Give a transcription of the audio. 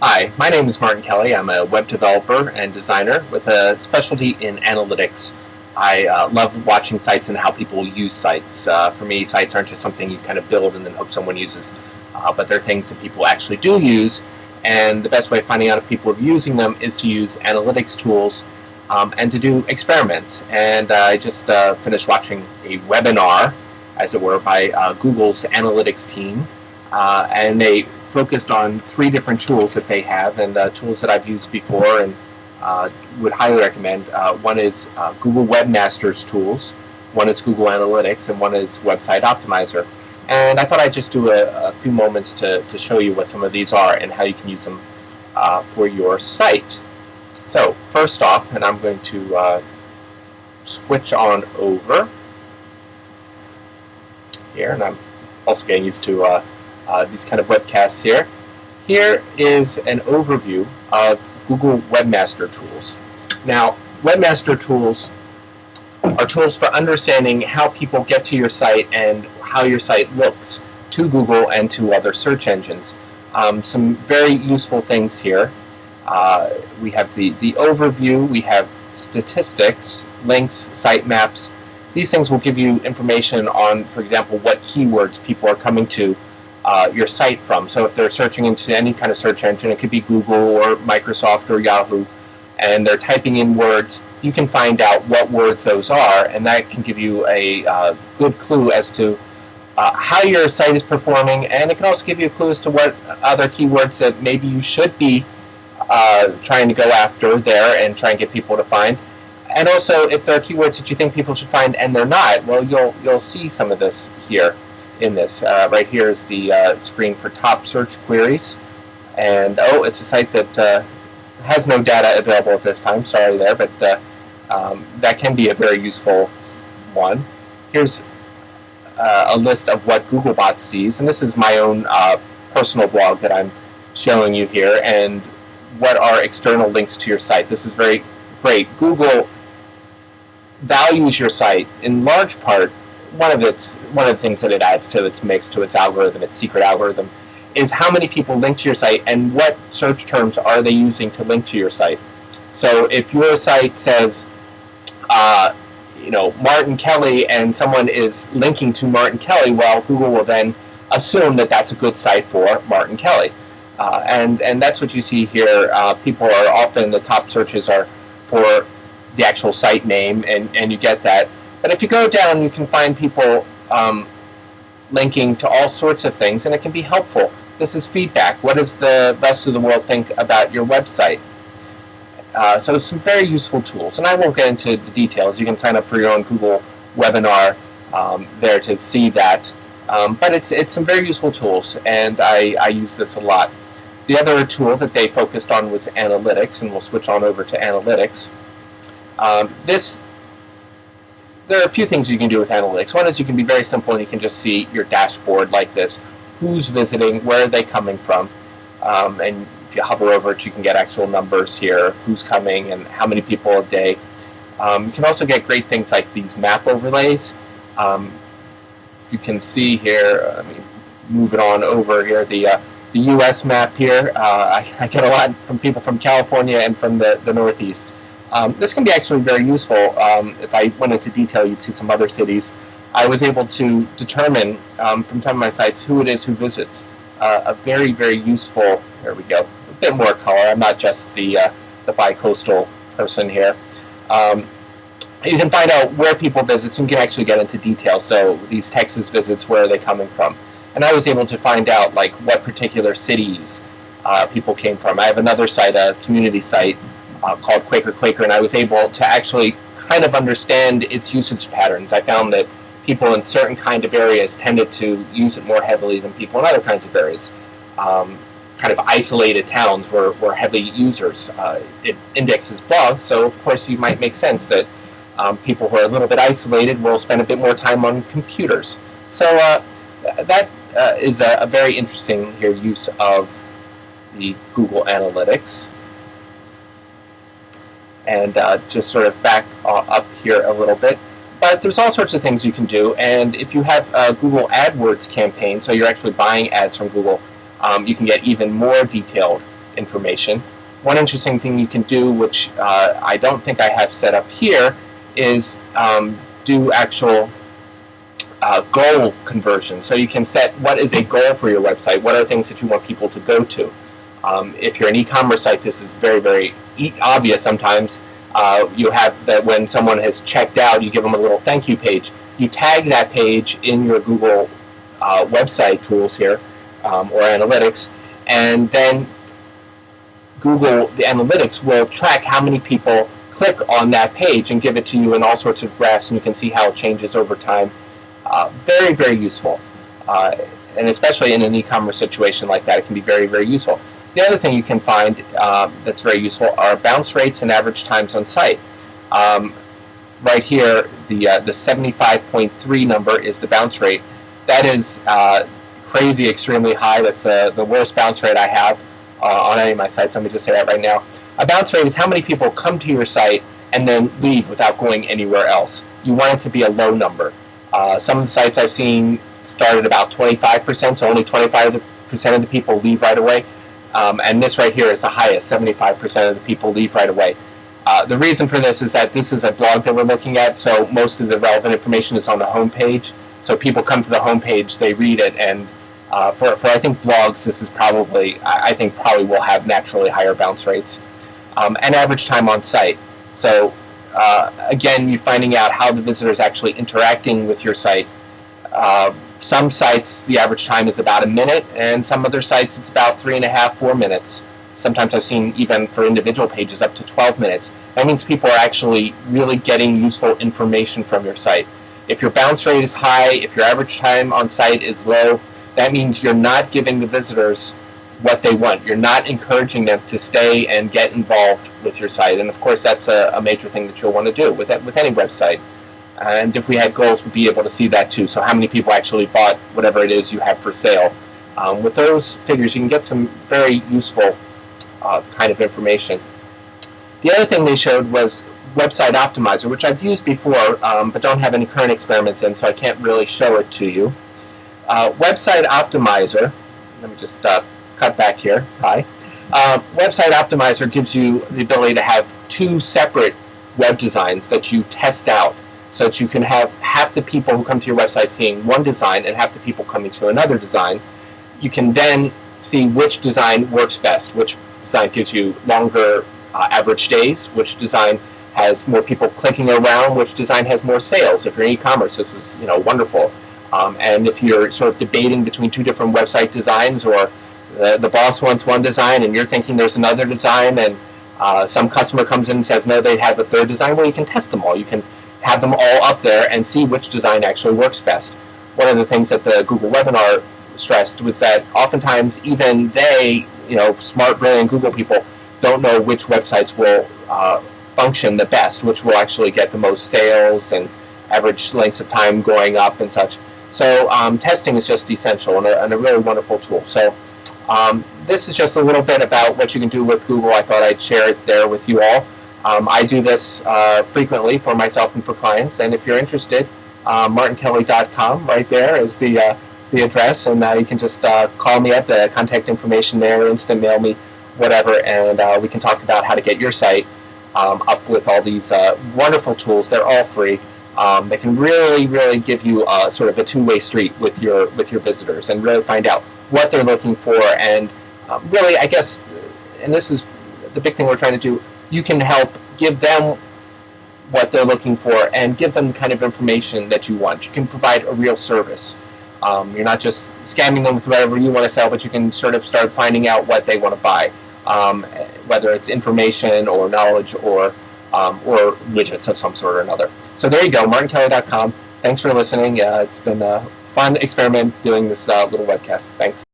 Hi, my name is Martin Kelly. I'm a web developer and designer with a specialty in analytics. I love watching sites and how people use sites. For me, sites aren't just something you kind of build and then hope someone uses, but they're things that people actually do use. And the best way of finding out if people are using them is to use analytics tools and to do experiments. And I just finished watching a webinar, as it were, by Google's analytics team. And they focused on three different tools that they have, and tools that I've used before and would highly recommend. One is Google Webmasters tools, one is Google Analytics, and one is Website Optimizer. And I thought I'd just do a few moments to show you what some of these are and how you can use them for your site. So first off, and I'm going to switch on over here, and I'm also getting used to these kind of webcasts here. Here is an overview of Google Webmaster Tools. Now, Webmaster Tools are tools for understanding how people get to your site and how your site looks to Google and to other search engines. Some very useful things here. We have the overview, we have statistics, links, sitemaps. These things will give you information on, for example, what keywords people are coming to your site from. So if they're searching into any kind of search engine, it could be Google or Microsoft or Yahoo, and they're typing in words, you can find out what words those are, and that can give you a good clue as to how your site is performing, and it can also give you a clue as to what other keywords that maybe you should be trying to go after there and try and get people to find. And also, if there are keywords that you think people should find and they're not, well, you'll see some of this here. In this, right here is the screen for top search queries, and it's a site that has no data available at this time. Sorry there, but that can be a very useful one. Here's a list of what Googlebot sees, and this is my own personal blog that I'm showing you here, and what are external links to your site. This is very great. Google values your site in large part. One of the things that it adds to its mix, to its algorithm, its secret algorithm, is how many people link to your site and what search terms are they using to link to your site. So if your site says, Martin Kelly, and someone is linking to Martin Kelly, well, Google will then assume that that's a good site for Martin Kelly. And that's what you see here. People are often, the top searches are for the actual site name, and you get that. But if you go down, you can find people linking to all sorts of things, and it can be helpful. This is feedback. What does the rest of the world think about your website? So some very useful tools, and I won't get into the details. You can sign up for your own Google webinar there to see that. But it's some very useful tools, and I use this a lot. The other tool that they focused on was analytics, and we'll switch on over to analytics. There are a few things you can do with analytics. One is you can be very simple and you can just see your dashboard like this. Who's visiting, where are they coming from? And if you hover over it, you can get actual numbers here of who's coming and how many people a day. You can also get great things like these map overlays. You can see here, move it on over here, the US map here. I get a lot from people from California and from the Northeast. This can be actually very useful. If I went into detail, you'd see some other cities. I was able to determine from some of my sites who it is who visits. A very, very useful, there we go, a bit more color. I'm not just the bi-coastal person here. You can find out where people visit, so you can actually get into detail. So these Texas visits, where are they coming from? And I was able to find out like what particular cities people came from. I have another site, a community site, called Quaker, and I was able to actually kind of understand its usage patterns. I found that people in certain kind of areas tended to use it more heavily than people in other kinds of areas. Kind of isolated towns were heavy users. It indexes blogs, so of course you might make sense that people who are a little bit isolated will spend a bit more time on computers. So that is a very interesting here use of the Google Analytics. And just sort of back up here a little bit. But there's all sorts of things you can do, and if you have a Google AdWords campaign, so you're actually buying ads from Google, you can get even more detailed information. One interesting thing you can do, which I don't think I have set up here, is do actual goal conversion. So you can set what is a goal for your website, what are things that you want people to go to. If you're an e-commerce site, this is very, very obvious sometimes. You have that when someone has checked out, you give them a little thank you page. You tag that page in your Google website tools here, or analytics, and then Google, the analytics, will track how many people click on that page and give it to you in all sorts of graphs, and you can see how it changes over time. Very, very useful. And especially in an e-commerce situation like that, it can be very, very useful. The other thing you can find that's very useful are bounce rates and average times on site. Right here, the 75.3 number is the bounce rate. That is crazy, extremely high. That's the worst bounce rate I have on any of my sites. Let me just say that right now. A bounce rate is how many people come to your site and then leave without going anywhere else. You want it to be a low number. Some of the sites I've seen start at about 25%, so only 25% of the people leave right away. And this right here is the highest, 75% of the people leave right away. The reason for this is that this is a blog that we're looking at, so most of the relevant information is on the home page. So people come to the home page, they read it, and for I think blogs, this is probably, I think probably will have naturally higher bounce rates. And average time on site. So again, you're finding out how the visitor is actually interacting with your site. Some sites, the average time is about a minute, and some other sites it's about 3.5, 4 minutes. Sometimes I've seen even for individual pages up to 12 minutes. That means people are actually really getting useful information from your site. If your bounce rate is high, if your average time on site is low, that means you're not giving the visitors what they want. You're not encouraging them to stay and get involved with your site. And of course, that's a major thing that you'll want to do with any website. And if we had goals, we'd be able to see that too. So how many people actually bought whatever it is you have for sale. With those figures, you can get some very useful kind of information. The other thing they showed was Website Optimizer, which I've used before, but don't have any current experiments in, so I can't really show it to you. Website Optimizer, let me just cut back here. Hi. Website Optimizer gives you the ability to have two separate web designs that you test out, so that you can have half the people who come to your website seeing one design and half the people coming to another design. You can then see which design works best, which design gives you longer average days, which design has more people clicking around, which design has more sales. If you're in e-commerce, this is wonderful. And if you're sort of debating between two different website designs, or the boss wants one design and you're thinking there's another design, and some customer comes in and says no, they have a third design, well, you can test them all. You can have them all up there and see which design actually works best. One of the things that the Google webinar stressed was that oftentimes even they, smart, brilliant Google people, don't know which websites will function the best, which will actually get the most sales and average lengths of time going up and such. So testing is just essential and a really wonderful tool. So this is just a little bit about what you can do with Google. I thought I'd share it there with you all. I do this frequently for myself and for clients, and if you're interested, martinkelly.com, right there is the address, and you can just call me up, the contact information there, instant mail me, whatever, and we can talk about how to get your site up with all these wonderful tools. They're all free. That can really, really give you sort of a two-way street with your visitors, and really find out what they're looking for, and really, I guess, and this is the big thing we're trying to do, you can help give them what they're looking for and give them the kind of information that you want. You can provide a real service. You're not just scamming them with whatever you want to sell, but you can sort of start finding out what they want to buy, whether it's information or knowledge or widgets of some sort or another. So there you go, martinkelly.com. Thanks for listening. It's been a fun experiment doing this little webcast. Thanks.